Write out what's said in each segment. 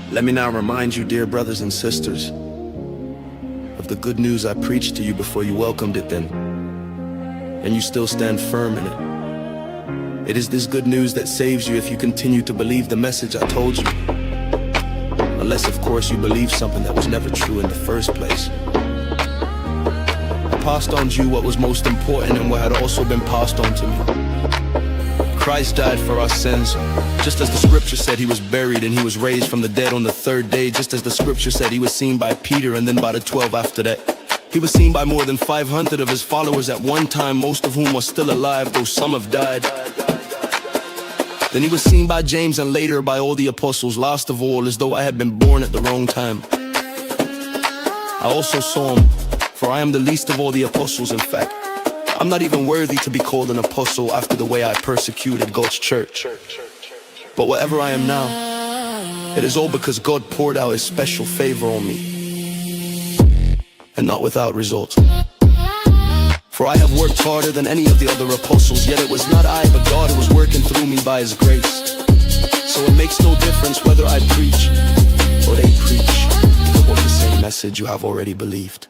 Let me now remind you, dear brothers and sisters, of the good news I preached to you before you welcomed it then, and you still stand firm in it. It is this good news that saves you if you continue to believe the message I told you. Unless, of course, you believe something that was never true in the first place. I passed on to you what was most important and what had also been passed on to me. Christ died for our sins, just as the scripture said. He was buried and he was raised from the dead on the third day, just as the scripture said. He was seen by Peter and then by the 12 after that. He was seen by more than 500 of his followers at one time, most of whom were still alive, though some have died. Then he was seen by Jamz and later by all the apostles, last of all, as though I had been born at the wrong time. I also saw him, for I am the least of all the apostles. In fact, I'm not even worthy to be called an apostle after the way I persecuted God's church. But whatever I am now, it is all because God poured out his special favor on me, and not without results. For I have worked harder than any of the other apostles, yet it was not I but God who was working through me by his grace. So it makes no difference whether I preach or they preach, they quote the same message you have already believed.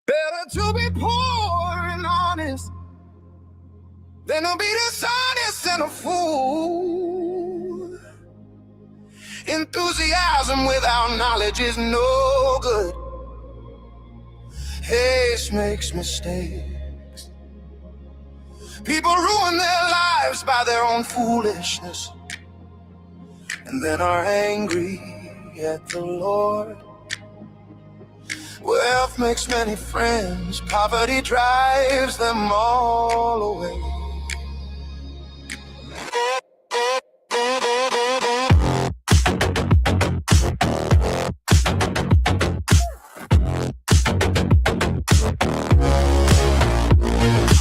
Better to be poor and honest than to be dishonest and a fool. Enthusiasm without knowledge is no good. Haste makes mistakes. People ruin their lives by their own foolishness and then are angry at the Lord. Wealth makes many friends, poverty drives them all away.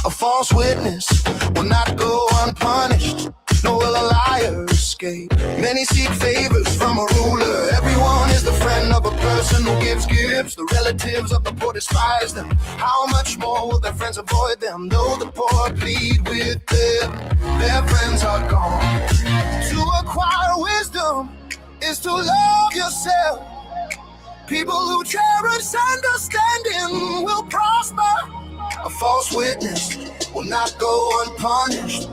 A false witness will not go unpunished, nor will a liar escape. Many seek favors from a ruler. Everyone is the friend of a person who gives gifts. The relatives of the poor despise them. How much more will their friends avoid them? Though the poor plead with them, their friends are gone. To acquire wisdom is to love yourself. People who cherish understanding will prosper. A false witness will not go unpunished,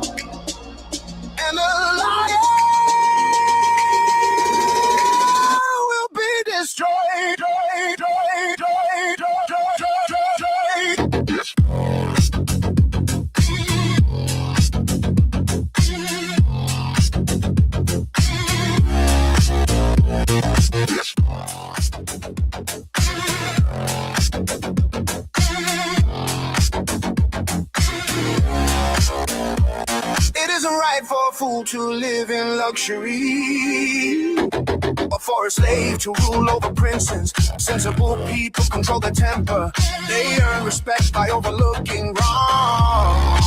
and a liar will be destroyed. to live in luxury, or for a slave to rule over princes. Sensible people control their temper. They earn respect by overlooking wrongs.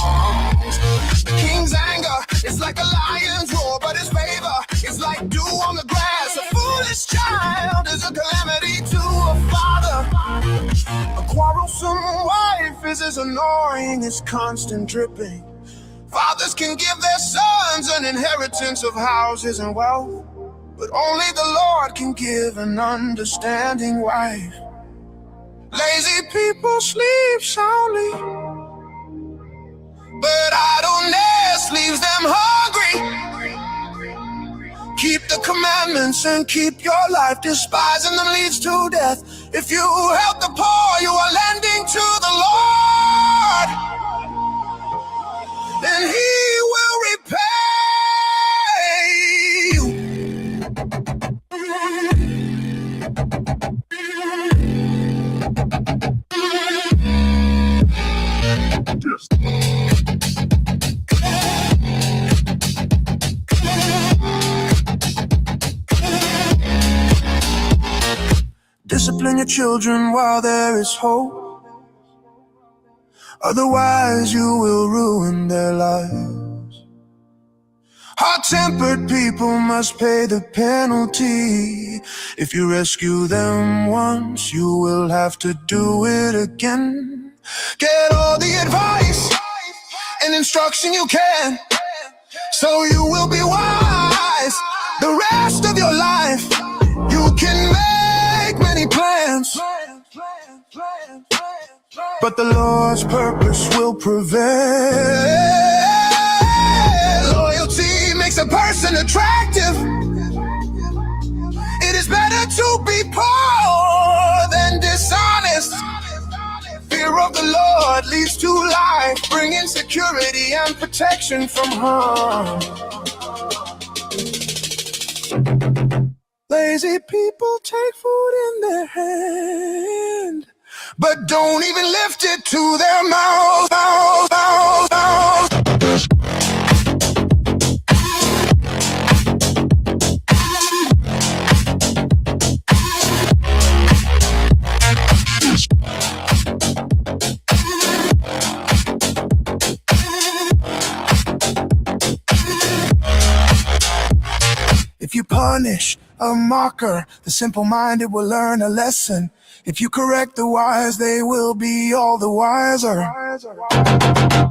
The king's anger is like a lion's roar, but his favor is like dew on the grass. A foolish child is a calamity to a father. A quarrelsome wife is as annoying as constant dripping. Fathers can give their sons an inheritance of houses and wealth, but only the Lord can give an understanding wife. Lazy people sleep soundly, but idleness leaves them hungry. Keep the commandments and keep your life. Despising them leads to death. If you help the poor, you are lending to the Lord, then He will repay you. Discipline your children while there is hope, otherwise you will ruin their lives. Hot-tempered people must pay the penalty. If you rescue them once, you will have to do it again. Get all the advice and instruction you can, so you will be wise the rest of your life. You can make many plans, but the Lord's purpose will prevail. Loyalty makes a person attractive. It is better to be poor than dishonest. Fear of the Lord leads to life, bringing security and protection from harm. Lazy people take food in their hand, but don't even lift it to their mouth. If you punish a mocker, the simple-minded will learn a lesson. If you correct the wise, they will be all the wiser.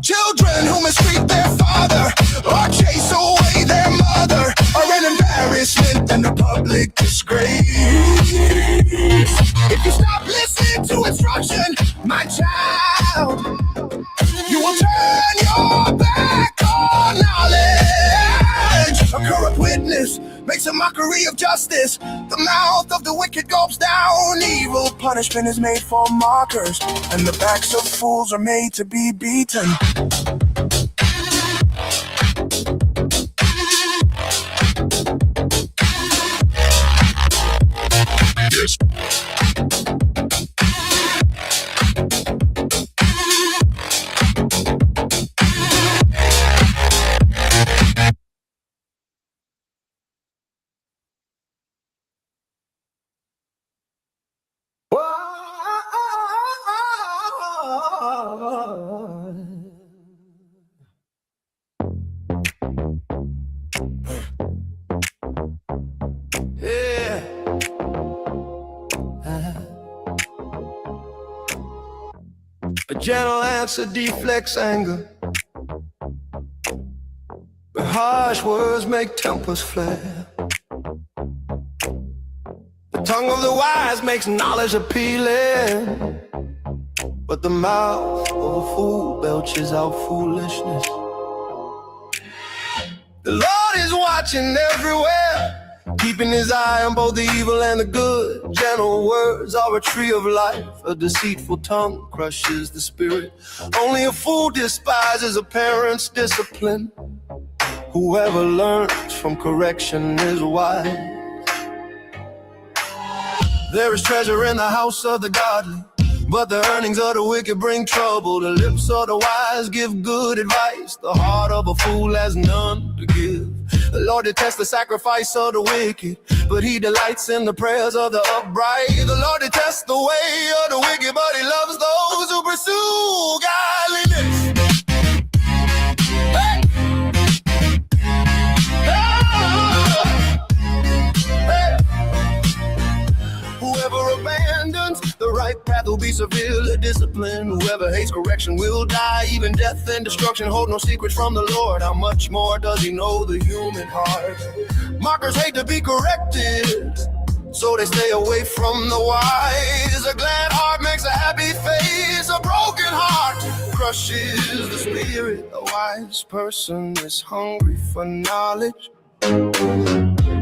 Children who mistreat their father or chase away their mother are an embarrassment and a public disgrace. If you stop listening to instruction, my child, you will turn your back on knowledge. A corrupt witness makes a mockery of justice. The mouth of the wicked gulps down evil. Punishment is made for mockers, and the backs of fools are made to be beaten. Yeah. A gentle answer deflects anger, but harsh words make tempers flare. The tongue of the wise makes knowledge appealing, but the mouth of a fool belches out foolishness. The Lord is watching everywhere, keeping his eye on both the evil and the good. Gentle words are a tree of life, a deceitful tongue crushes the spirit. Only a fool despises a parent's discipline. Whoever learns from correction is wise. There is treasure in the house of the godly, but the earnings of the wicked bring trouble. The lips of the wise give good advice, the heart of a fool has none to give. The Lord detests the sacrifice of the wicked, but he delights in the prayers of the upright. The Lord detests the way of the wicked, but he loves those who pursue godliness. Hey! Hey! Whoever abandons the right path will be severely disciplined. Whoever hates correction will die. Even death and destruction hold no secrets from the Lord. How much more does he know the human heart? Mockers hate to be corrected, so they stay away from the wise. A glad heart makes a happy face. A broken heart crushes the spirit. A wise person is hungry for knowledge,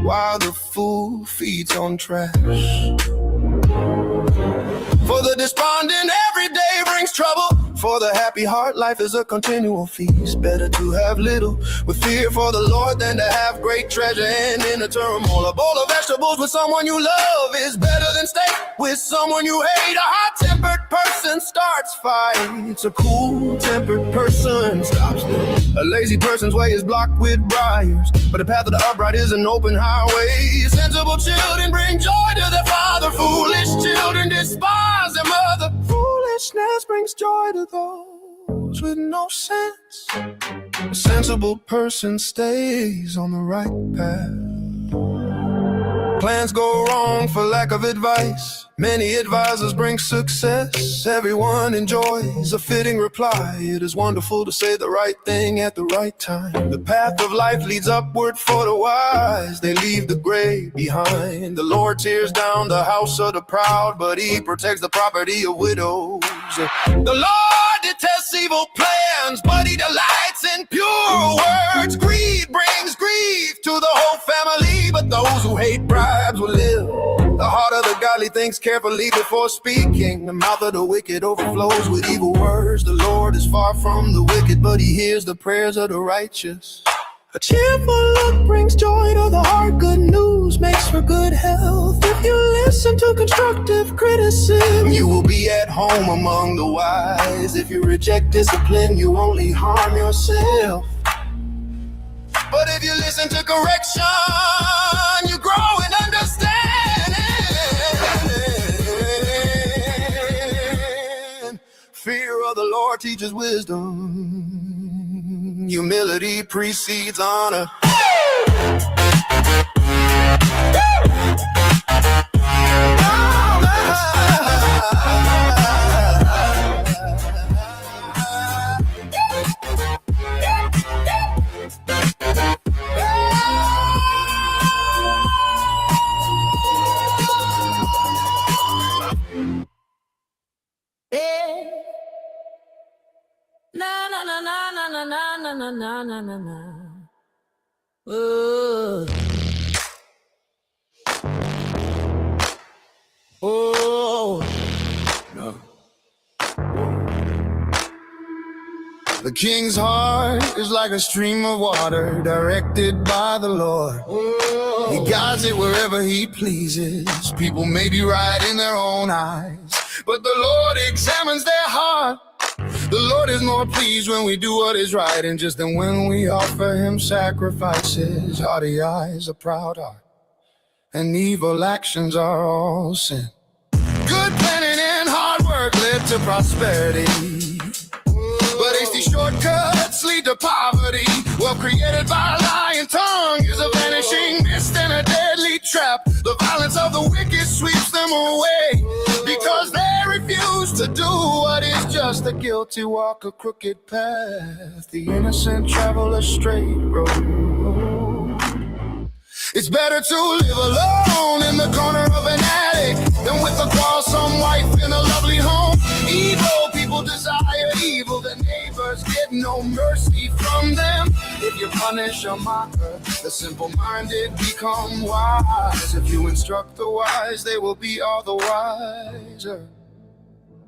while the fool feeds on trash. For the despondent, every day brings trouble. For the happy heart, life is a continual feast. Better to have little with fear for the Lord than to have great treasure and in a turmoil. A bowl of vegetables with someone you love is better than steak with someone you hate. A hot-tempered person starts fights. A cool-tempered person stops them. A lazy person's way is blocked with briars, but the path of the upright is an open highway. Sensible children bring joy to their father. Foolish children despise their mother. Foolishness brings joy to those with no sense. A sensible person stays on the right path. Plans go wrong for lack of advice. Many advisors bring success. Everyone enjoys a fitting reply. It is wonderful to say the right thing at the right time. The path of life leads upward for the wise. They leave the grave behind. The Lord tears down the house of the proud, but he protects the property of widows. The Lord detests evil plans, but he delights in pure words. Greed brings grief to the whole family, but those who hate bribes will live. The heart of the godly thinks carefully before speaking. The mouth of the wicked overflows with evil words. The Lord is far from the wicked, but he hears the prayers of the righteous. A cheerful look brings joy to the heart. Good news makes for good health. If you listen to constructive criticism, you will be at home among the wise. If you reject discipline, you only harm yourself. But if you listen to correction, you grow in understanding. Fear of the Lord teaches wisdom. Humility precedes honor. Na na na na na na na na na na na na na. Oh. Oh. No. The king's heart is like a stream of water directed by the Lord. Oh. He guides it wherever he pleases. People may be right in their own eyes, but the Lord examines their heart. The Lord is more pleased when we do what is right and just than when we offer him sacrifices. Haughty eyes, a proud heart, and evil actions are all sin. Good planning and hard work lead to prosperity, but hasty shortcuts lead to poverty. Wealth created by a lying tongue is a vanishing mist and a deadly trap. The violence of the wicked sweeps them away because they refuse to do what is just. The guilty walk a crooked path. The innocent travel a straight road. It's better to live alone in the corner of an attic than with a quarrelsome wife in a lovely home. Evil people desire evil, the neighbors get no mercy from them. If you punish a mocker, the simple-minded become wise. If you instruct the wise, they will be all the wiser.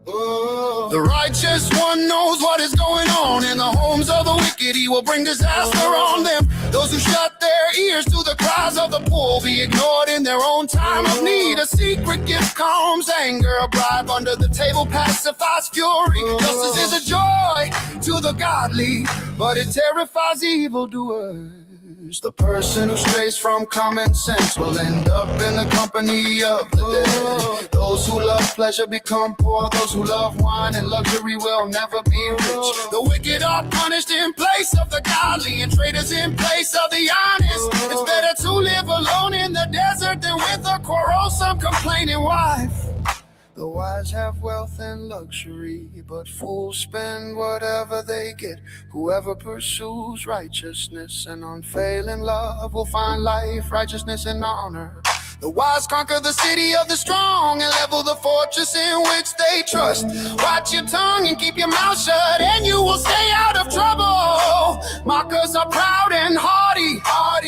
The righteous one knows what is going on in the homes of the wicked. He will bring disaster on them. Those who shut their ears to the cries of the poor will be ignored in their own time of need. A secret gift calms anger. A bribe under the table pacifies fury. Justice is a joy to the godly, but it terrifies evildoers. The person who strays from common sense will end up in the company of the dead. Those who love pleasure become poor. Those who love wine and luxury will never be rich. The wicked are punished in place of the godly, and traitors in place of the honest. It's better to live alone in the desert than with a quarrelsome, complaining wife. The wise have wealth and luxury, but fools spend whatever they get. Whoever pursues righteousness and unfailing love will find life, righteousness, and honor. The wise conquer the city of the strong and level the fortress in which they trust. Watch your tongue and keep your mouth shut, and you will stay out of trouble. Mockers are proud and haughty.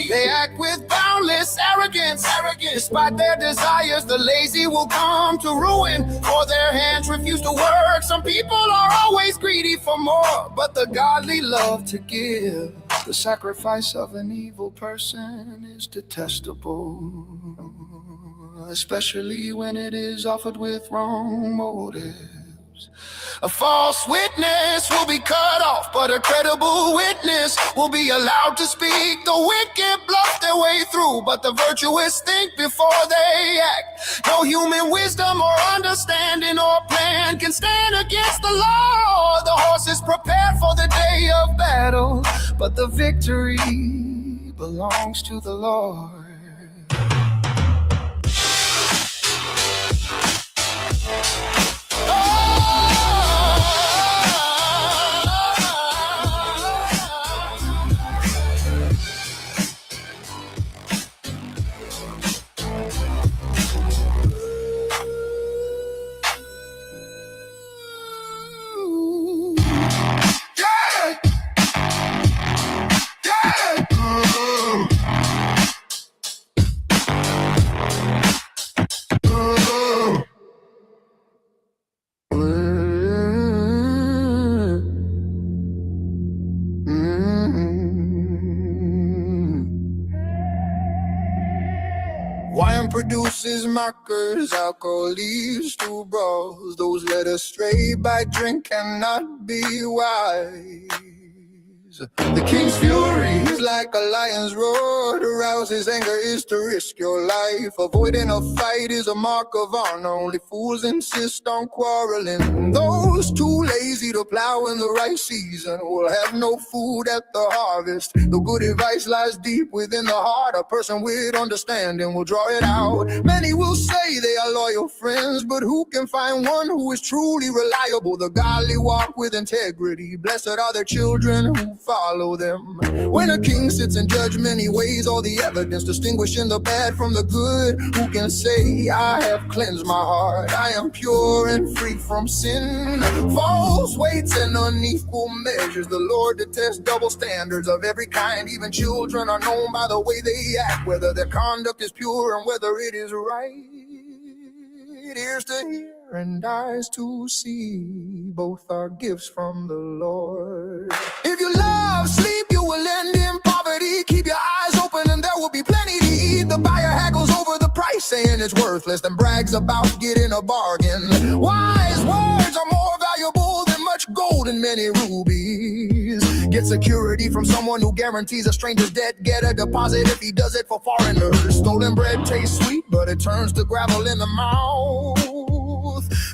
They act with boundless arrogance. Despite their desires, the lazy will come to ruin, for their hands refuse to work. Some people are always greedy for more, but the godly love to give. The sacrifice of an evil person is detestable, especially when it is offered with wrong motives. A false witness will be cut off, but a credible witness will be allowed to speak. The wicked bluff their way through, but the virtuous think before they act. No human wisdom or understanding or plan can stand against the law. The horse is prepared for the day of battle, but the victory belongs to the Lord. Wine produces mockers, alcohol leads to brawls. Those led astray by drink cannot be wise. The king's fury is like a lion's roar. To rouse his anger is to risk your life. Avoiding a fight is a mark of honor. Only fools insist on quarreling. Those too lazy to plow in the right season will have no food at the harvest. The good advice lies deep within the heart. A person with understanding will draw it out. Many will say they are loyal friends, but who can find one who is truly reliable? The godly walk with integrity. Blessed are their children who follow them. When a king sits in judgment, he weighs all the evidence, distinguishing the bad from the good. Who can say, I have cleansed my heart, I am pure and free from sin? False weights and unequal measures. The Lord detests double standards of every kind. Even children are known by the way they act, whether their conduct is pure and whether it is right. Ears to hear and eyes to see, both are gifts from the Lord. If you love sleep, you will end in poverty. Keep your eyes open and there will be plenty to eat. The buyer haggles over the price, saying it's worthless, and brags about getting a bargain. Wise words are more valuable than much gold and many rubies. Get security from someone who guarantees a stranger's debt. Get a deposit if he does it for foreigners. Stolen bread tastes sweet, but it turns to gravel in the mouth.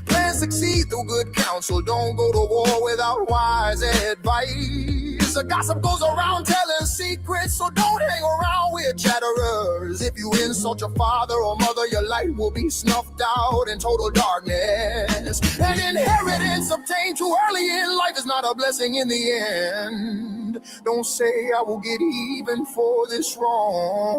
Plans succeed through good counsel. Don't go to war without wise advice. A gossip goes around telling secrets, so don't hang around with chatterers. If you insult your father or mother, your life will be snuffed out in total darkness. An inheritance obtained too early in life is not a blessing in the end. Don't say I will get even for this wrong.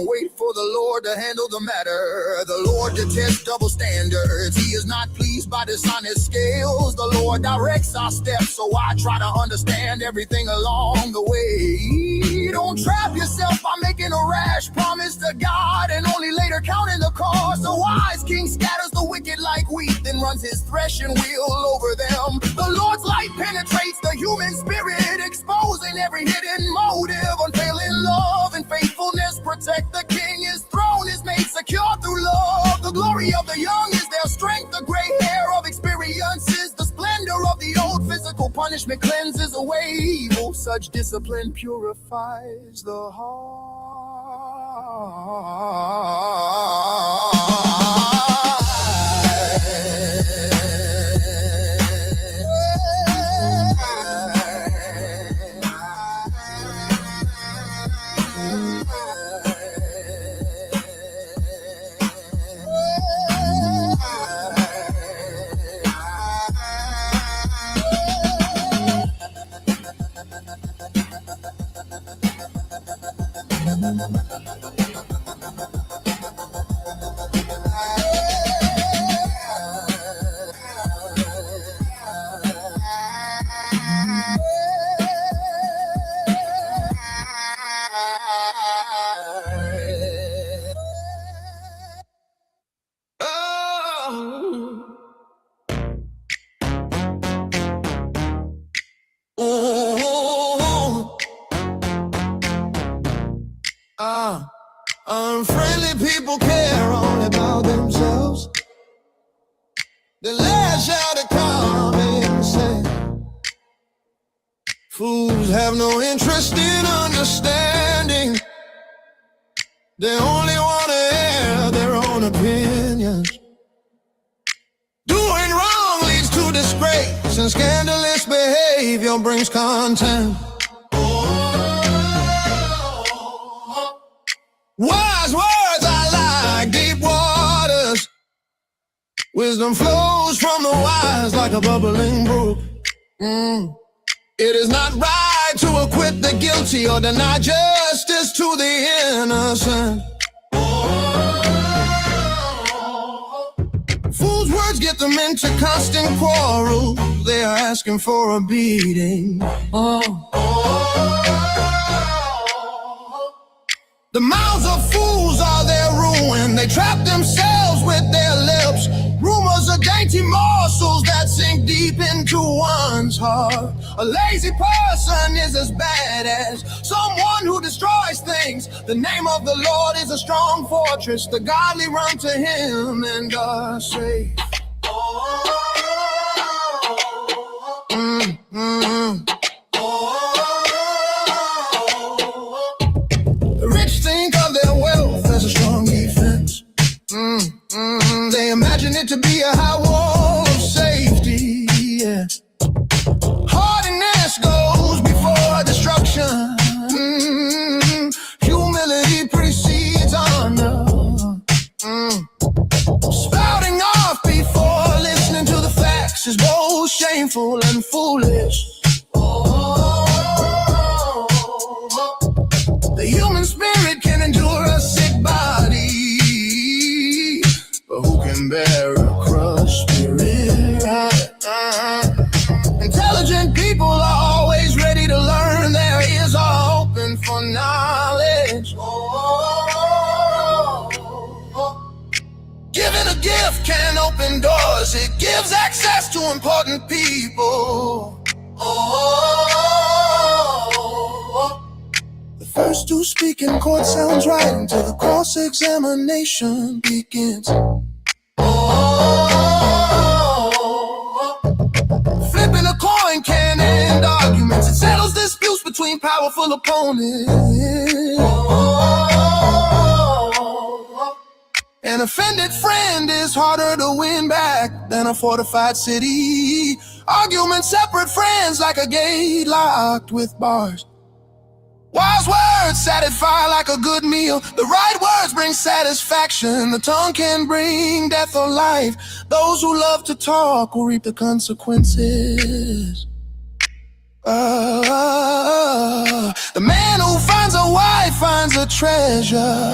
Wait for the Lord to handle the matter. The Lord detests double standards. He is not pleased by dishonest scales. The Lord directs our steps, so I try to understand everything along the way. Don't trap yourself by making a rash promise to God and only later counting the cost. The wise king scatters the wicked like wheat, then runs his threshing wheel over them. The Lord's light penetrates the human spirit, exposing every hidden motive. Unfailing love and faithfulness protect the king. His throne is made secure through love. The glory of the young is their strength. The gray hair of experience is the splendor of the old. Physical punch punishment cleanses away evil. Such discipline purifies the heart. Unfriendly people care only about themselves. They lash out at common sense. Fools have no interest in understanding. They only want to air their own opinions. Doing wrong leads to disgrace, and scandalous behavior brings contempt. Wise words are like deep waters. Wisdom flows from the wise like a bubbling brook. It is not right to acquit the guilty or deny justice to the innocent. Fools' words get them into constant quarrels. They are asking for a beating. The mouths of fools are their ruin. They trap themselves with their lips. Rumors are dainty morsels that sink deep into one's heart. A lazy person is as bad as someone who destroys things. The name of the Lord is a strong fortress. The godly run to him and are safe. Think of their wealth as a strong defense. They imagine it to be a high wall of safety. Yeah. Hardiness goes before destruction. Humility precedes honor. Spouting off before listening to the facts is both shameful and foolish. The human spirit can endure a sick body, but who can bear a crushed spirit? Intelligent people are always ready to learn. Their ears are open for knowledge. Giving a gift can open doors. It gives access to important people. First to speak in court sounds right until the cross-examination begins. Flipping a coin can end arguments. It settles disputes between powerful opponents. An offended friend is harder to win back than a fortified city. Arguments separate friends like a gate locked with bars. Wise words satisfy like a good meal. The right words bring satisfaction. The tongue can bring death or life. Those who love to talk will reap the consequences. The man who finds a wife finds a treasure,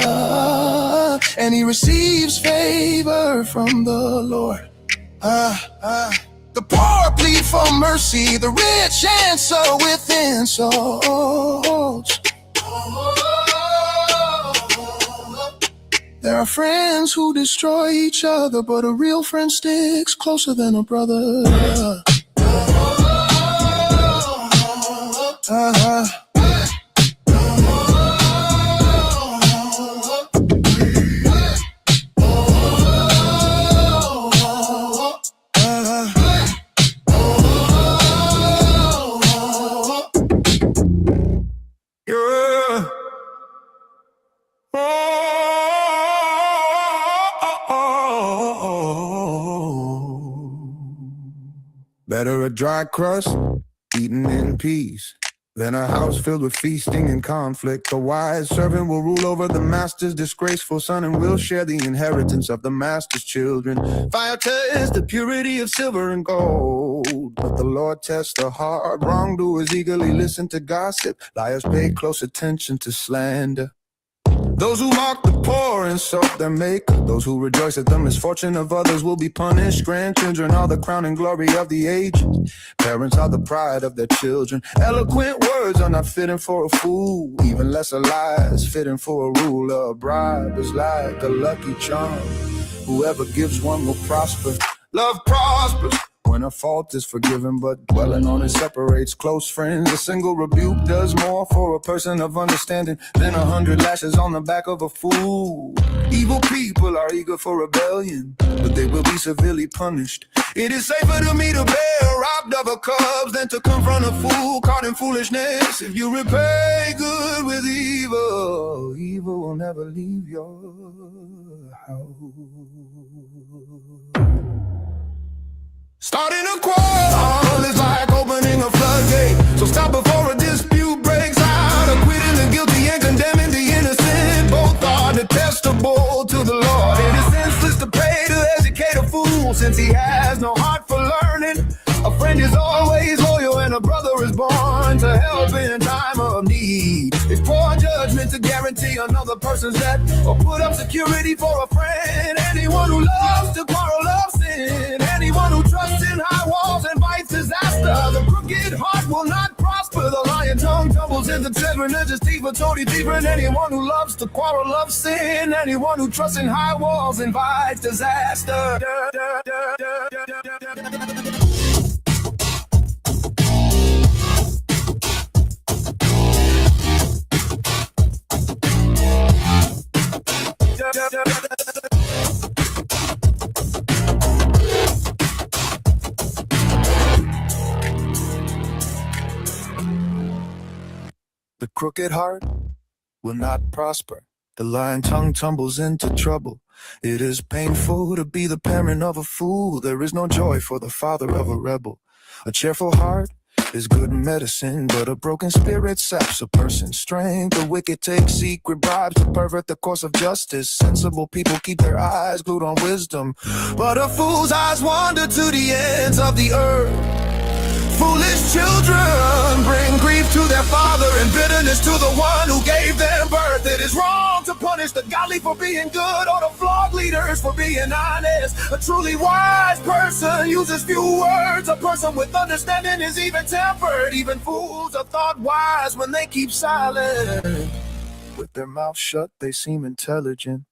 and he receives favor from the Lord. The poor plead for mercy, the rich answer with insults. There are friends who destroy each other, but a real friend sticks closer than a brother. Better a dry crust, eaten in peace, than a house filled with feasting and conflict. The wise servant will rule over the master's disgraceful son, and will share the inheritance of the master's children. Fire tests the purity of silver and gold, but the Lord tests the heart. Wrongdoers eagerly listen to gossip, liars pay close attention to slander. Those who mock the poor insult their maker. Those who rejoice at the misfortune of others will be punished. Grandchildren are the crown and glory of the aged. Parents are the pride of their children. Eloquent words are not fitting for a fool. Even lesser lies fitting for a ruler. A bribe is like a lucky charm. Whoever gives one will prosper. Love prospers when a fault is forgiven, but dwelling on it separates close friends. A single rebuke does more for a person of understanding than 100 lashes on the back of a fool. Evil people are eager for rebellion, but they will be severely punished. It is safer to meet a bear robbed of her cubs than to confront a fool caught in foolishness. If you repay good with evil, evil will never leave your house. Starting a quarrel is like opening a floodgate. So stop before a dispute breaks out. Acquitting the guilty and condemning the innocent, both are detestable to the Lord. It is senseless to pay to educate a fool, since he has no heart for learning. A friend is always loyal, and a brother is born to help in time of need. It's poor judgment to guarantee another person's debt, or put up security for a friend. Anyone who loves to quarrel loves sin. Anyone who trusts in high walls invites disaster. The crooked heart will not prosper. The lying tongue tumbles into dead religious teeth, a toady deeper. And anyone who loves to quarrel loves sin. Anyone who trusts in high walls invites disaster. The crooked heart will not prosper. The lying tongue tumbles into trouble. It is painful to be the parent of a fool. There is no joy for the father of a rebel. A cheerful heart is good medicine, but a broken spirit saps a person's strength. The wicked take secret bribes to pervert the course of justice. Sensible people keep their eyes glued on wisdom, but a fool's eyes wander to the ends of the earth. Foolish children bring grief to their father and bitterness to the one who gave them birth. It is wrong to punish the godly for being good, or the flawed leaders for being honest. A truly wise person uses few words. A person with understanding is even-tempered. Even fools are thought wise when they keep silent. With their mouths shut, they seem intelligent.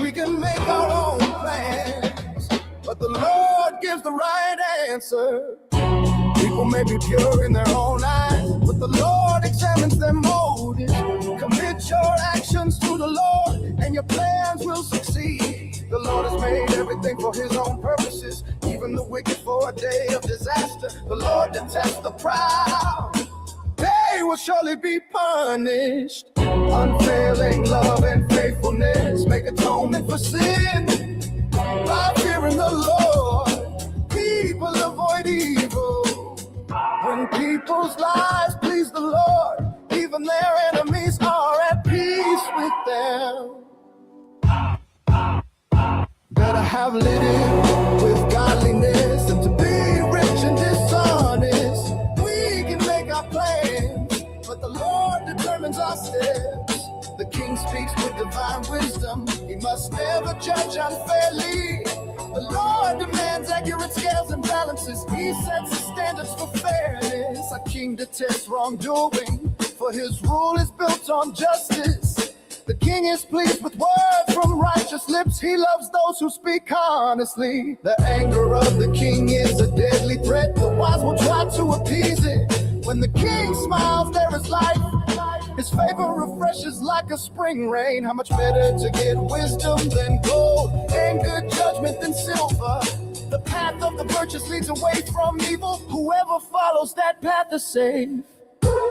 We can make our own plans, but the Lord gives the right answer. People may be pure in their own eyes, but the Lord examines their motives. Commit your actions to the Lord, and your plans will succeed. The Lord has made everything for his own purposes, even the wicked for a day of disaster. The Lord detests the proud. They will surely be punished. Unfailing love and faithfulness make atonement for sin. By fearing the Lord, people avoid evil. When people's lives please the Lord, even their enemies are at peace with them. Better have lived with godliness than to be rich and dishonest. We can make our plans, but the Lord determines our steps. The King speaks with divine find wisdom. He must never judge unfairly. The Lord demands accurate scales and balances. He sets the standards for fairness. A king detests wrongdoing, for his rule is built on justice. The king is pleased with words from righteous lips. He loves those who speak honestly. The anger of the king is a deadly threat. The wise will try to appease it. When the king smiles, there is life. His favor refreshes like a spring rain. How much better to get wisdom than gold, and good judgment than silver. The path of the virtuous leads away from evil. Whoever follows that path is safe.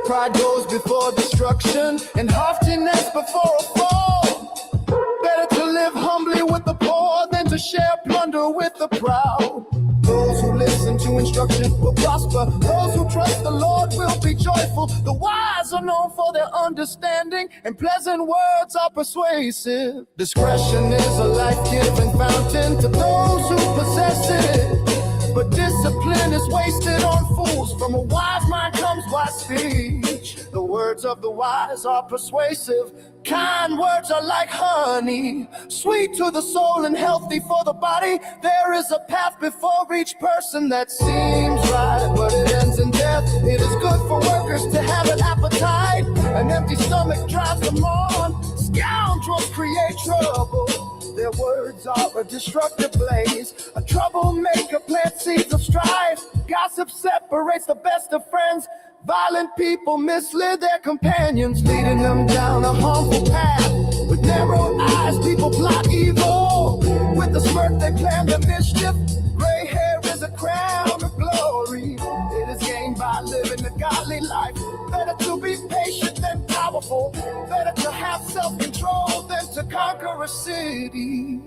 Pride goes before destruction, and haughtiness before a fall. Better to live humbly with the poor than to share plunder with the proud. Those who listen to instruction will prosper. Those who trust the Lord will be joyful. The wise are known for their understanding, and pleasant words are persuasive. Discretion is a life-giving fountain to those who possess it. But discipline is wasted on fools. From a wise mind comes wise speech. The words of the wise are persuasive. Kind words are like honey, sweet to the soul and healthy for the body. There is a path before each person that seems right, but it ends in death. It is good for workers to have an appetite. An empty stomach drives them on. Scoundrels create trouble. Their words are a destructive blaze. A troublemaker plants seeds of strife. Gossip separates the best of friends. Violent people mislead their companions, leading them down a harmful path. With narrow eyes, people plot evil. With a smirk, they plan their mischief. Gray hair is a crown of glory. It is gained by living a godly life. Better to be patient than powerful. Better to have self-control than to conquer a city.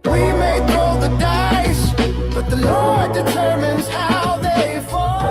We may throw the dice, but the Lord determines how they fall.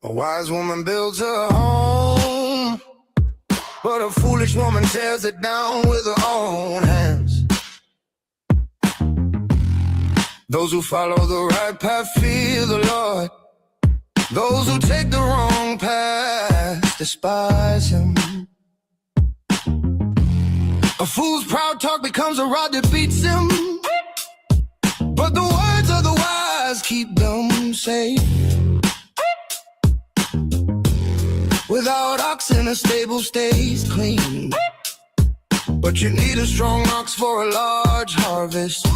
A wise woman builds her home, but a foolish woman tears it down with her own hands. Those who follow the right path fear the Lord. Those who take the wrong path despise him. A fool's proud talk becomes a rod that beats him, but the words of the wise keep them safe. Without oxen, a stable stays clean, but you need a strong ox for a large harvest.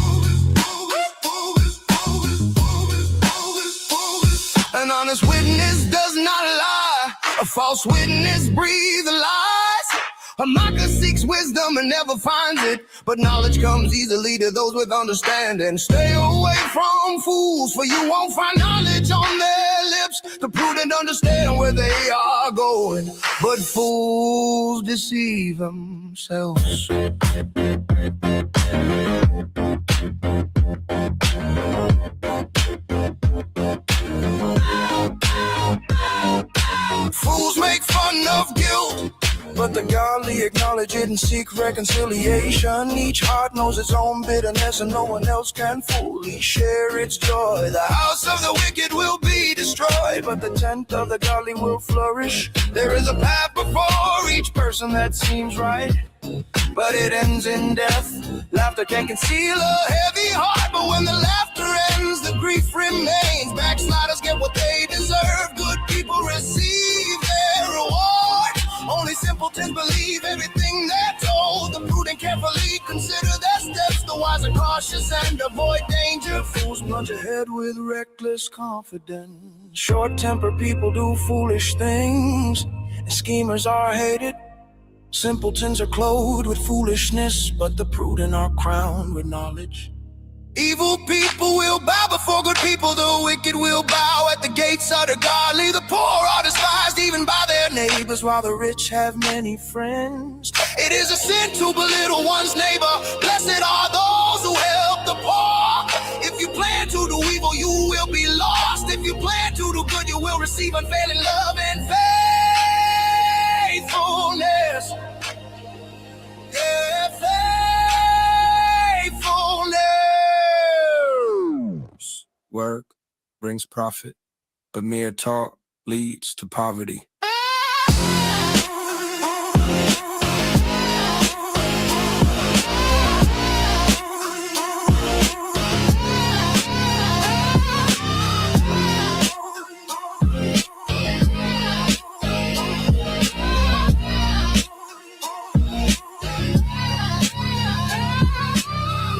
An honest witness does not lie. A false witness breathes lies. A mocker seeks wisdom and never finds it, but knowledge comes easily to those with understanding. Stay away from fools, for you won't find knowledge on their lips. The prudent understand where they are going, but fools deceive themselves. Fools make fun of guilt, but the godly acknowledge it and seek reconciliation. Each heart knows its own bitterness, and no one else can fully share its joy. The house of the wicked will be destroyed, but the tent of the godly will flourish. There is a path before each person that seems right, but it ends in death. Laughter can conceal a heavy heart, but when the laughter ends, the grief remains. Backsliders get what they deserve. Good people receive their reward. Only simpletons believe everything they're told. The prudent carefully consider their steps. The wise are cautious and avoid danger. Fools plunge ahead with reckless confidence. Short-tempered people do foolish things, and schemers are hated. Simpletons are clothed with foolishness, but the prudent are crowned with knowledge. Evil people will bow before good people. The wicked will bow at the gates of the godly. The poor are despised even by their neighbors, while the rich have many friends. It is a sin to belittle one's neighbor. Blessed are those who help the poor. If you plan to do evil, you will be lost. If you plan to do good, you will receive unfailing love and faithfulness. Yeah, faithfulness. Work brings profit, but mere talk leads to poverty.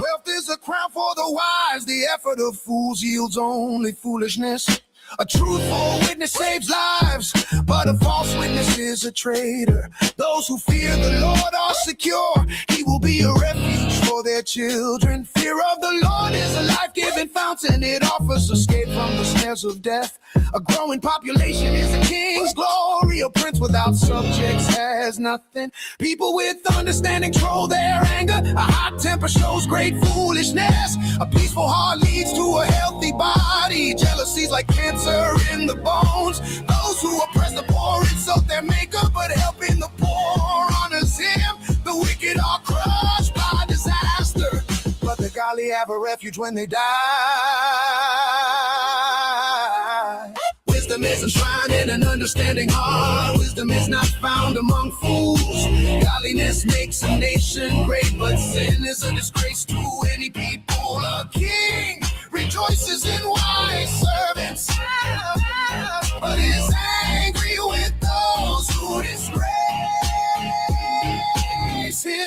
Wealth is a crown for the wise. The effort of fools yields only foolishness. A truthful witness saves lives, but a false witness is a traitor. Those who fear the Lord are secure. He will be a refuge for their children. Fear of the Lord is a life-giving fountain. It offers escape from the snares of death. A growing population is a king's glory. A prince without subjects has nothing. People with understanding control their anger. A hot temper shows great foolishness. A peaceful heart leads to a healthy body. Jealousy's like cancer in the bones. Those who oppress the poor insult their maker, but helping the poor honors him. The wicked are crushed by disaster, but the godly have a refuge when they die. Wisdom is enshrined in an understanding heart. Wisdom is not found among fools. Godliness makes a nation great, but sin is a disgrace to any people. A king rejoices in wise servants, but is angry with those who disgrace him.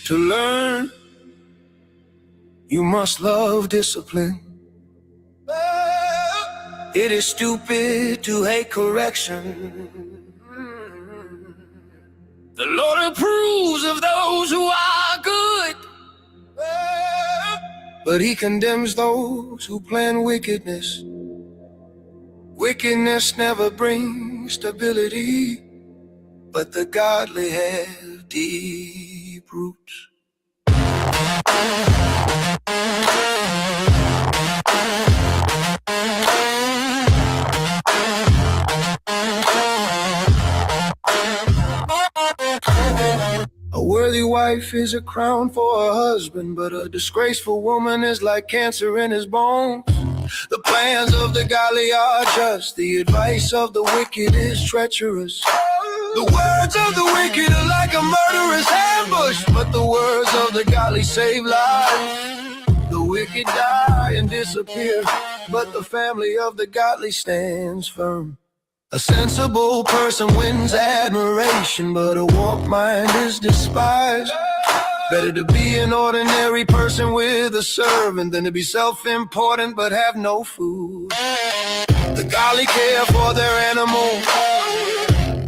To learn, you must love discipline. It is stupid to hate correction. The Lord approves of those who are good, but he condemns those who plan wickedness. Wickedness never brings stability, but the godly have deep roots. A worthy wife is a crown for her husband, but a disgraceful woman is like cancer in his bones. The plans of the godly are just, the advice of the wicked is treacherous. The words of the wicked are like a murderous ambush, but the words of the godly save lives. The wicked die and disappear, but the family of the godly stands firm. A sensible person wins admiration, but a warped mind is despised. Better to be an ordinary person with a servant than to be self-important but have no food. The godly care for their animals,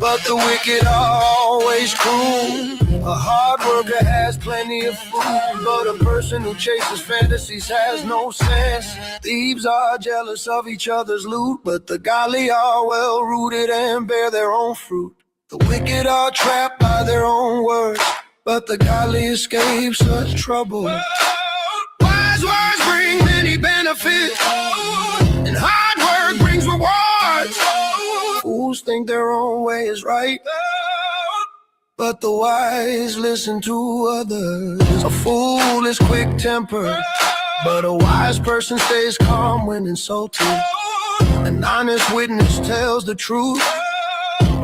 but the wicked are always cruel. A hard worker has plenty of food, but a person who chases fantasies has no sense. Thieves are jealous of each other's loot, but the godly are well-rooted and bear their own fruit. The wicked are trapped by their own words, but the godly escape such trouble. Wise words bring many benefits, and hard work brings rewards. Fools think their own way is right, but the wise listen to others. A fool is quick-tempered, but a wise person stays calm when insulted. An honest witness tells the truth,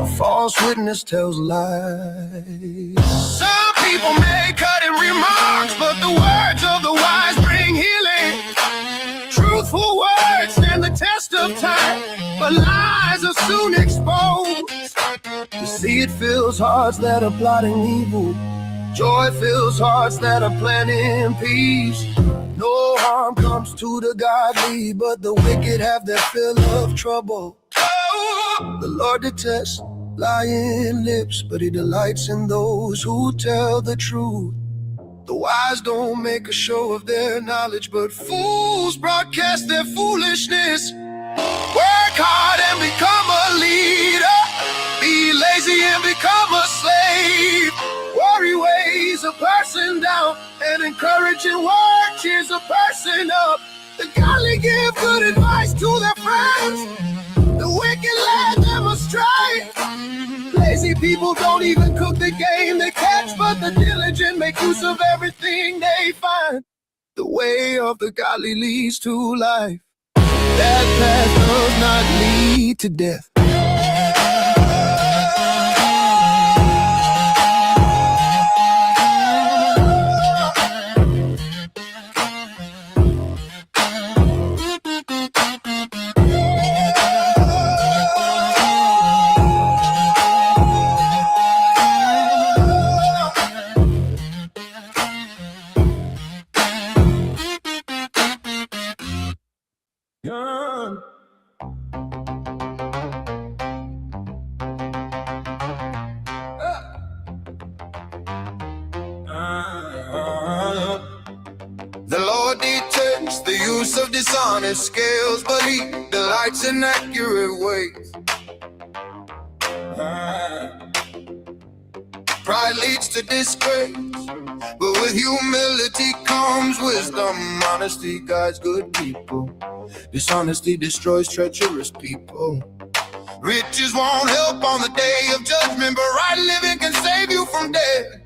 A false witness tells lies. Some people may cut in remarks, but the words of the wise bring healing. Truthful words stand the test of time, but lies are soon exposed. Deceit fills hearts that are plotting evil. Joy fills hearts that are planning peace. No harm comes to the godly, but the wicked have their fill of trouble. Oh, the Lord detests lying lips, but he delights in those who tell the truth. The wise don't make a show of their knowledge, but fools broadcast their foolishness. Work hard and become a leader. Be lazy and become a slave. Worry weighs a person down, and encouraging word cheers a person up. The godly give good advice to their friends. The wicked lead them astray. Lazy people don't even cook the game they catch, but the diligent make use of everything they find. The way of the godly leads to life. That path does not lead to death. The Lord detests the use of dishonest scales, but he delights in accurate weights. Pride leads to disgrace, but with humility comes wisdom. Honesty guides good people. Dishonesty destroys treacherous people. Riches won't help on the day of judgment, but right living can save you from death.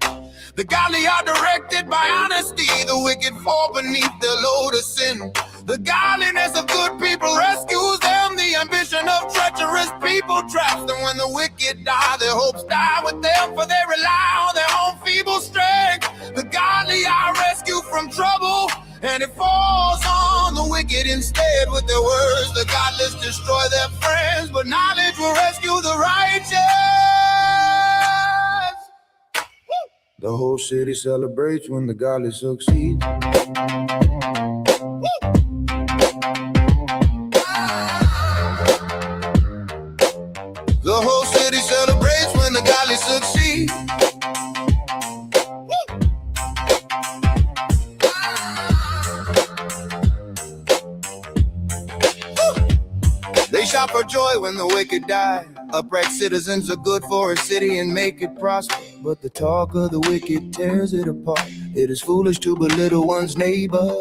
The godly are directed by honesty. The wicked fall beneath their load of sin. The godliness of good people rescues them. The ambition of treacherous people traps them. When the wicked die, their hopes die with them, for they rely on their own feeble strength. The godly are rescued from trouble, and it falls on the wicked instead. With their words, the godless destroy their friends, but knowledge will rescue the righteous. The whole city celebrates when the godly succeed. The whole city celebrates when the godly succeed. They shout for joy when the wicked die. Upright citizens are good for a city and make it prosper, but the talk of the wicked tears it apart. It is foolish to belittle one's neighbor.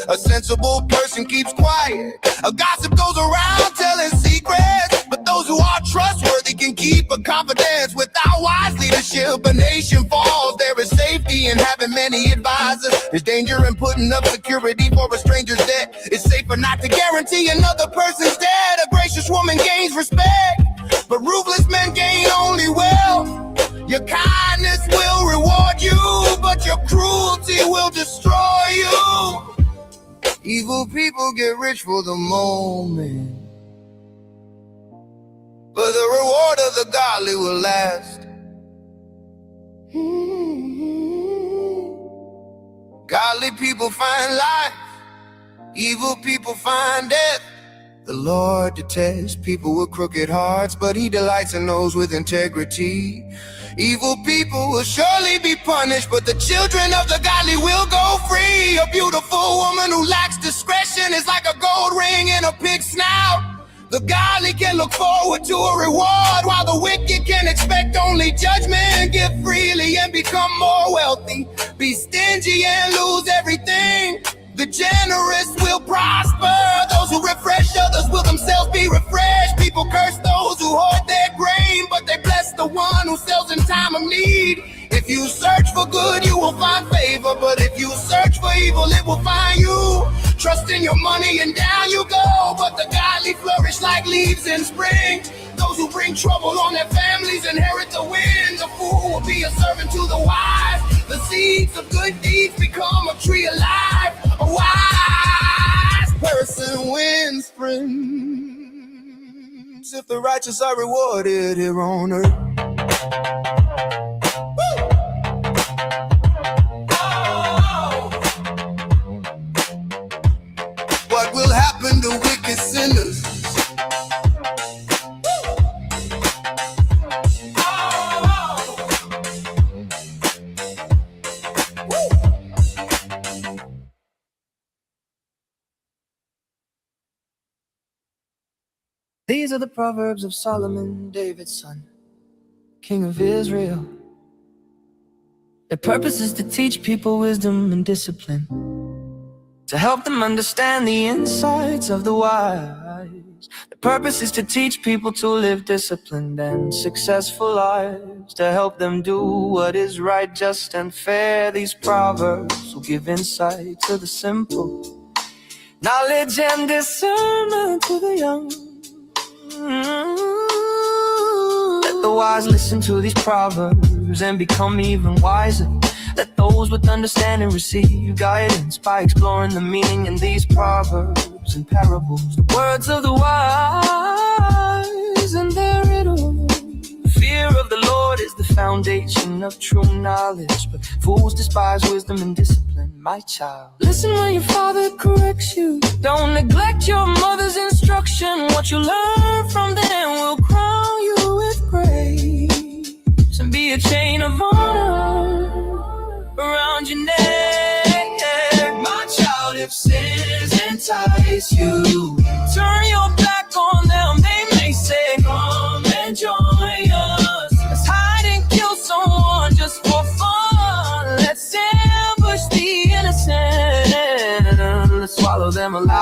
A sensible person keeps quiet. A gossip goes around telling secrets, but those who are trustworthy can keep a confidence. Without wise leadership, a nation falls. There is safety in having many advisors. There's danger in putting up security for a stranger's debt. It's safer not to guarantee another person's debt. A gracious woman gains respect, but ruthless men gain only wealth. Your kindness will reward you, but your cruelty will destroy you. Evil people get rich for the moment, but the reward of the godly will last. Godly people find life, evil people find death. The Lord detests people with crooked hearts, but he delights in those with integrity. Evil people will surely be punished, but the children of the godly will go free. A beautiful woman who lacks discretion is like a gold ring in a pig's snout. The godly can look forward to a reward, while the wicked can expect only judgment. Give freely and become more wealthy. Be stingy and lose everything. The generous will prosper. Those who refresh others will themselves be refreshed. People curse those who hoard their grain, but they bless the one who sells in time of need. If you search for good, you will find favor, but if you search for evil, it will find you. Trust in your money and down you go, but the godly flourish like leaves in spring. Those who bring trouble on their family seeds of good deeds become a tree of life. A wise person wins friends if the righteous are rewarded here on earth. What will happen to wicked sinners? These are the Proverbs of Solomon, David's son, King of Israel. Their purpose is to teach people wisdom and discipline, to help them understand the insights of the wise. The purpose is to teach people to live disciplined and successful lives, to help them do what is right, just, and fair. These Proverbs will give insight to the simple, knowledge and discernment to the young. Let the wise listen to these proverbs and become even wiser. Let those with understanding receive guidance by exploring the meaning in these proverbs and parables. The words of the wise and their riddles. Fear of the Lord is the foundation of true knowledge, but fools despise wisdom and discipline. My child, listen when your father corrects you. Don't neglect your mother's instruction. What you learn from them will crown you with grace and be a chain of honor around your neck. My child, if sins entice you, turn your back on them. They may say, come and join us. Let's hide and kill someone just for fun. Let's ambush the innocent. Let's swallow them alive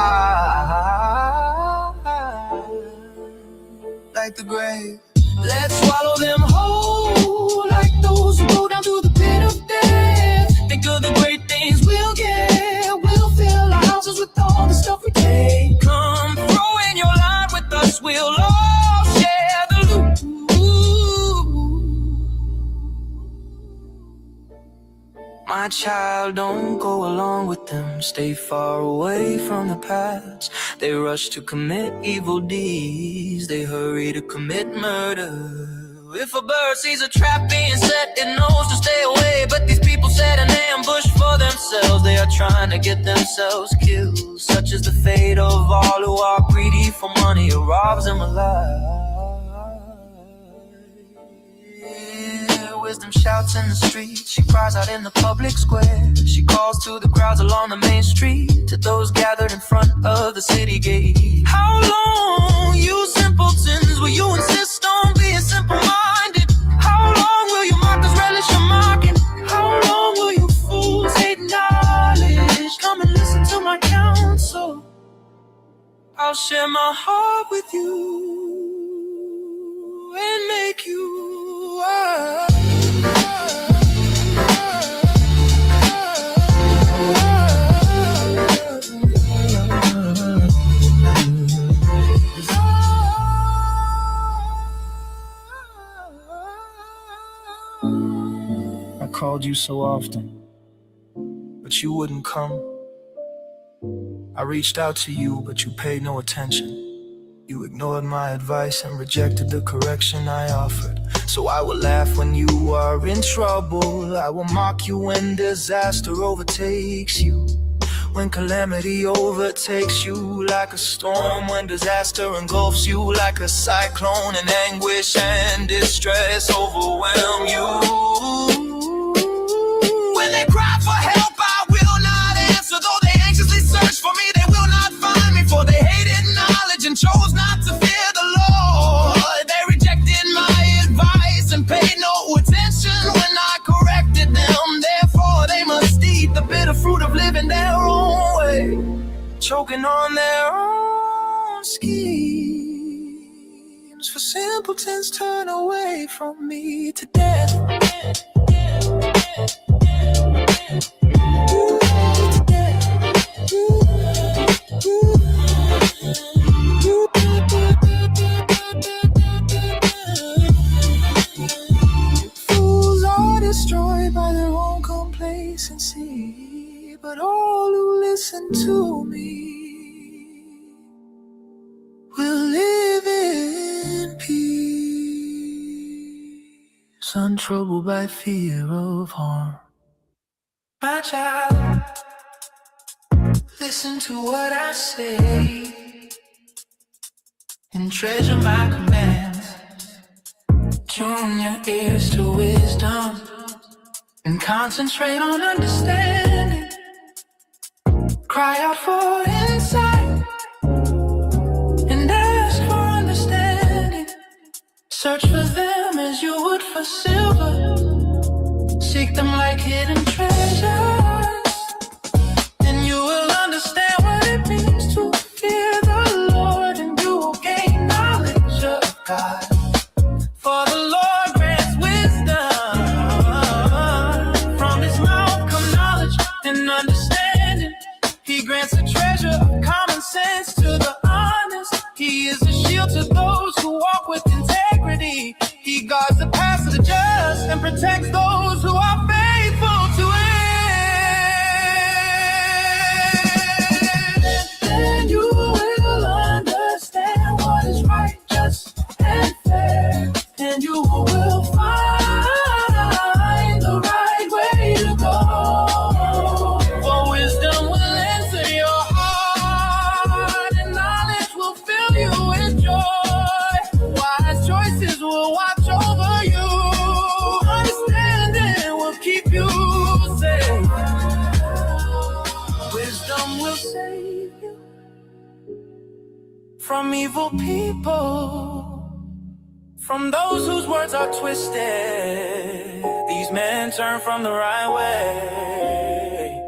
like the grave. Let's swallow them whole like those who go down to the pit of death. Think of the great things we'll get. We'll fill our houses with all the stuff we take. Come throw in your line with us. We'll all share the loot. My child, don't go along with them. Stay far away from the paths. They rush to commit evil deeds. They hurry to commit murder. If a bird sees a trap being set, it knows to stay away. But these people set an ambush for themselves. They are trying to get themselves killed. Such is the fate of all who are greedy for money. It robs them alive. Wisdom shouts in the street. She cries out in the public square. She calls to the crowds along the main street, to those gathered in front of the city gate. How long, you simpletons, will you insist on being simple-minded? How long will you mockers relish your mocking? How long will you fools hate knowledge? Come and listen to my counsel. I'll share my heart with you and make you wise. I called you so often, but you wouldn't come. I reached out to you, but you paid no attention. You ignored my advice and rejected the correction I offered. So I will laugh when you are in trouble. I will mock you when disaster overtakes you. When calamity overtakes you like a storm. When disaster engulfs you like a cyclone. And anguish and distress overwhelm you. When they cry for help, I will not answer. Though they anxiously search for me, they will not find me. For they hated knowledge and chose not to fear the Lord. They rejected my advice and paid no attention when I corrected them. Therefore they must eat the bitter fruit of living their own way, choking on their own schemes. For simpletons turn away from me to death. Fools are destroyed by their own complaints. to me will live in peace, untroubled by fear of harm. My child, listen to what I say and treasure my commands. Tune your ears to wisdom and concentrate on understanding. Cry out for insight and ask for understanding. Search for them as you would for silver. Seek them like hidden treasures, and you will understand what it means to fear the Lord, and you will gain knowledge of God. For the Lord grants wisdom. From his mouth come knowledge and understanding. He grants a treasure of common sense to the honest. He is a shield to those who walk with integrity. He guards the paths of the just and protects those who are faithful to him. Then you will understand what is right, just, and fair. And you will find the right way to go. For wisdom will enter your heart, and knowledge will fill you with joy. Wise choices will watch over you. Understanding will keep you safe. Wisdom will save you from evil people, from those whose words are twisted. These men turn from the right way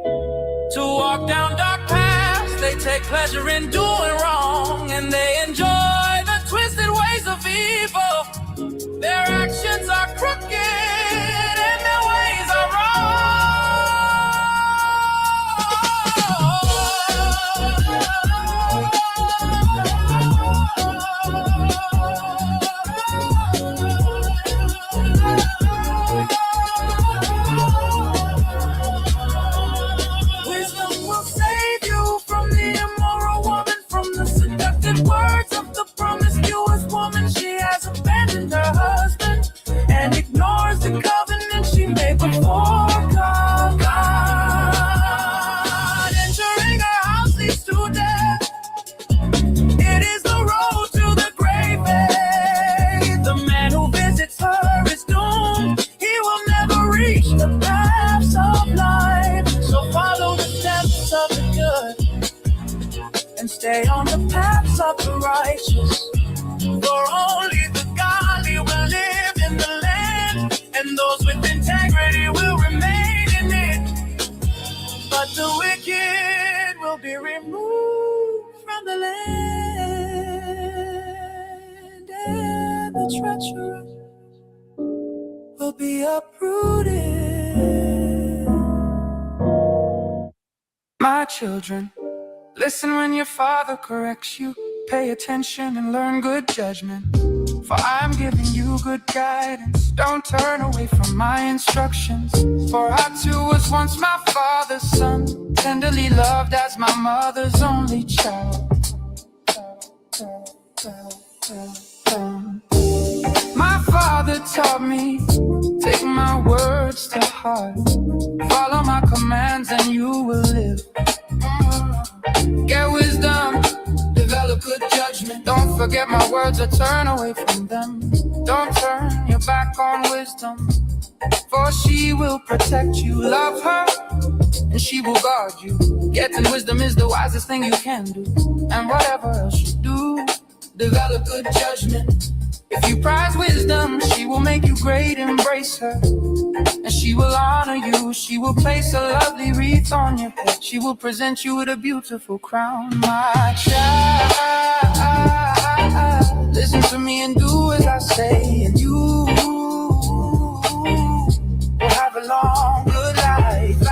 to walk down dark paths. They take pleasure in doing wrong, and they enjoy the twisted ways of evil. Their actions are crooked and their ways are Wisdom will save you from the immoral woman, from the seductive words of the promiscuous woman. She has abandoned her husband and ignores the covenant she made before God. Entering her house leads to death. It is the road to the grave. The man who visits her is doomed. He will never reach the paths of life. So follow the steps of the good and stay on the paths of the righteous. For only the godly will live in the land, and those with integrity will remain in it. But the wicked will be removed from the land, and the treacherous will be uprooted. My children, listen when your father corrects you. Pay attention and learn good judgment, for I'm giving you good guidance. Don't turn away from my instructions, for I too was once my father's son, tenderly loved as my mother's only child. My father taught me, take my words to heart, follow my commands and you will live. Get wisdom, develop good judgment. Don't forget my words or turn away from them. Don't turn your back on wisdom, for she will protect you. Love her and she will guard you. Getting wisdom is the wisest thing you can do. And whatever else you do, develop good judgment. If you prize wisdom, she will make you great, embrace her. And she will honor you, she will place a lovely wreath on your head. She will present you with a beautiful crown. My child, listen to me and do as I say, and you will have a long, good life.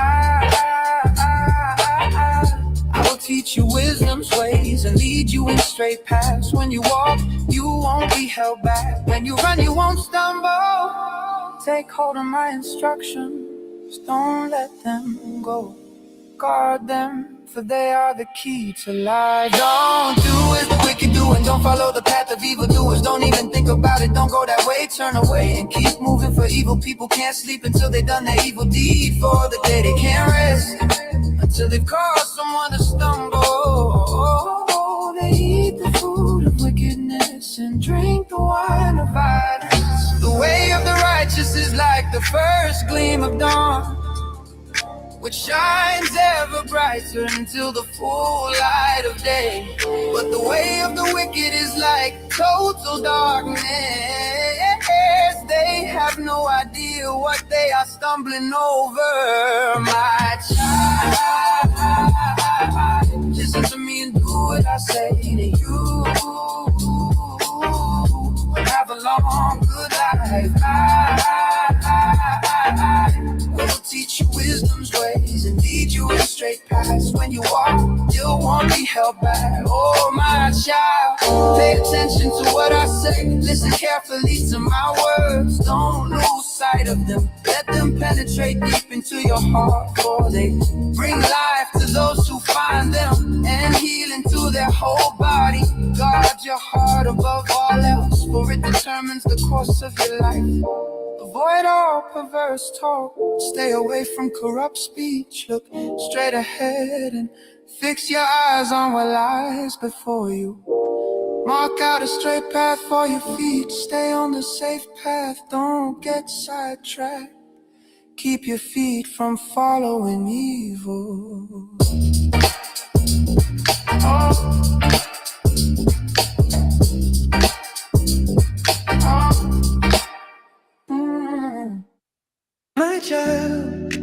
I will teach you wisdom's ways and lead you in straight paths. When you walk, you won't be held back. When you run, you won't stumble. Take hold of my instructions, don't let them go. Guard them, for they are the key to life. Don't do as the wicked do, and don't follow the path of evildoers. Don't even think about it, don't go that way, turn away and keep moving. For evil people can't sleep until they've done their evil deed. For the day they can't rest until they've caused someone to stumble. They eat the food of wickedness and drink the wine of violence. The way of the righteous is like the first gleam of dawn, which shines ever brighter until the full light of day. But the way of the wicked is like total darkness. They have no idea what they are stumbling over. My child, just listen to me and do what I say to you. Have a long, good life. I will teach you wisdom's ways and lead you in straight paths. When you walk, you won't be held back. Oh, my child, pay attention to what I say. Listen carefully to my words. Don't lose sight of them. Let them penetrate deep into your heart, for they bring life to those who find them and healing to their whole body. Guard your heart above all else, for it determines the course of your life. Avoid all perverse talk, stay away from corrupt speech. Look straight ahead and fix your eyes on what lies before you. Mark out a straight path for your feet. Stay on the safe path, don't get sidetracked. Keep your feet from following evil. My child,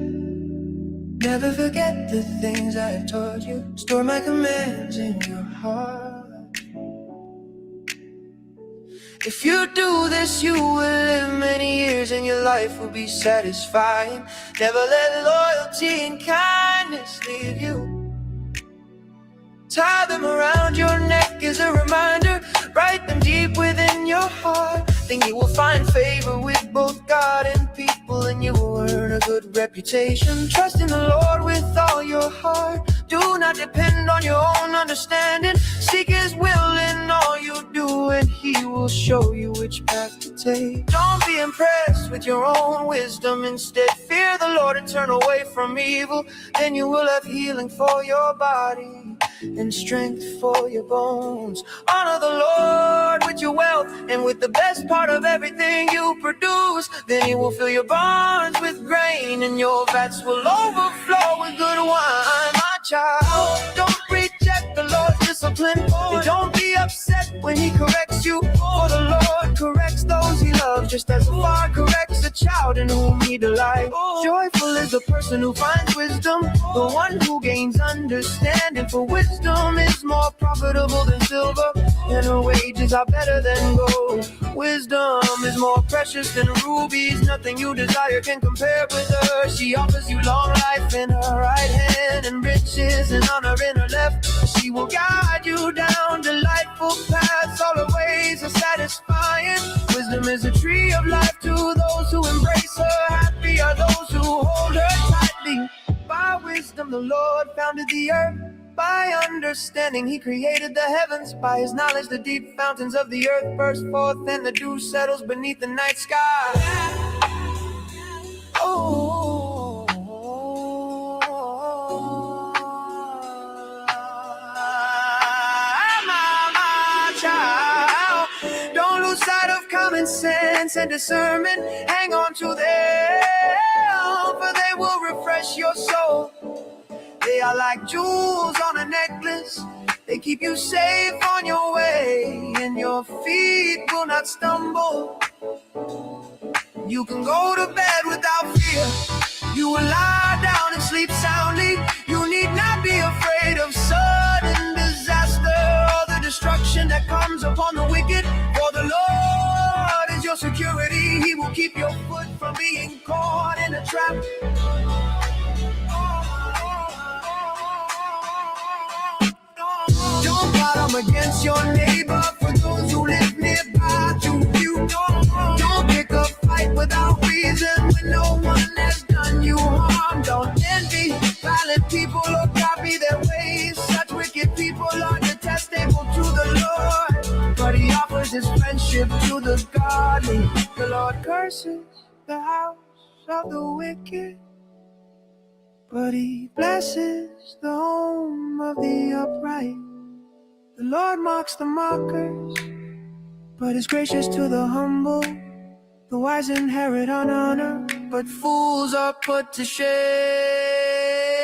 never forget the things I've taught you. Store my commands in your heart. If you do this, you will live many years and your life will be satisfying. Never let loyalty and kindness leave you. Tie them around your neck as a reminder. Write them deep within your heart. Then you will find favor with both God and people, and you will earn a good reputation. Trust in the Lord with all your heart. Do not depend on your own understanding. Seek His will in all you do, and He will show you which path to take. Don't be impressed with your own wisdom. Instead, fear the Lord and turn away from evil. Then you will have healing for your body and strength for your bones. Honor the Lord with your wealth and with the best part of everything you produce. Then He will fill your barns with grain and your vats will overflow with good wine. My child, don't reject the Lord's discipline, and don't be upset when He corrects you. For the Lord corrects those He loves, just as a father corrects a child in whom He delights. Joyful is the person who finds wisdom, the one who gains understanding. For wisdom is more profitable than silver, and her wages are better than gold. Wisdom is more precious than rubies. Nothing you desire can compare with her. She offers you long life in her right hand and riches and honor in her left. She will guide you down delightful paths. All her ways are satisfying. Wisdom is a tree of life to those who embrace her. Happy are those who hold her tightly. By wisdom the Lord founded the earth. By understanding He created the heavens. By His knowledge the deep fountains of the earth burst forth, and the dew settles beneath the night sky. Oh, my child, don't lose sight of common sense and discernment. Hang on to them, for they will refresh your soul. They are like jewels on a necklace. They keep you safe on your way, and your feet will not stumble. You can go to bed without fear. You will lie down and sleep soundly. You need not be afraid of sudden disaster or the destruction that comes upon the wicked. For the Lord is your security. He will keep your foot from being caught in a trap. Don't bottom against your neighbor. For those who live nearby to you, don't pick a fight without reason when no one has done you harm. Don't envy violent people or copy their ways. shows his friendship to the godly. The Lord curses the house of the wicked, but he blesses the home of the upright. The Lord mocks the mockers, but is gracious to the humble. The wise inherit honor, but fools are put to shame.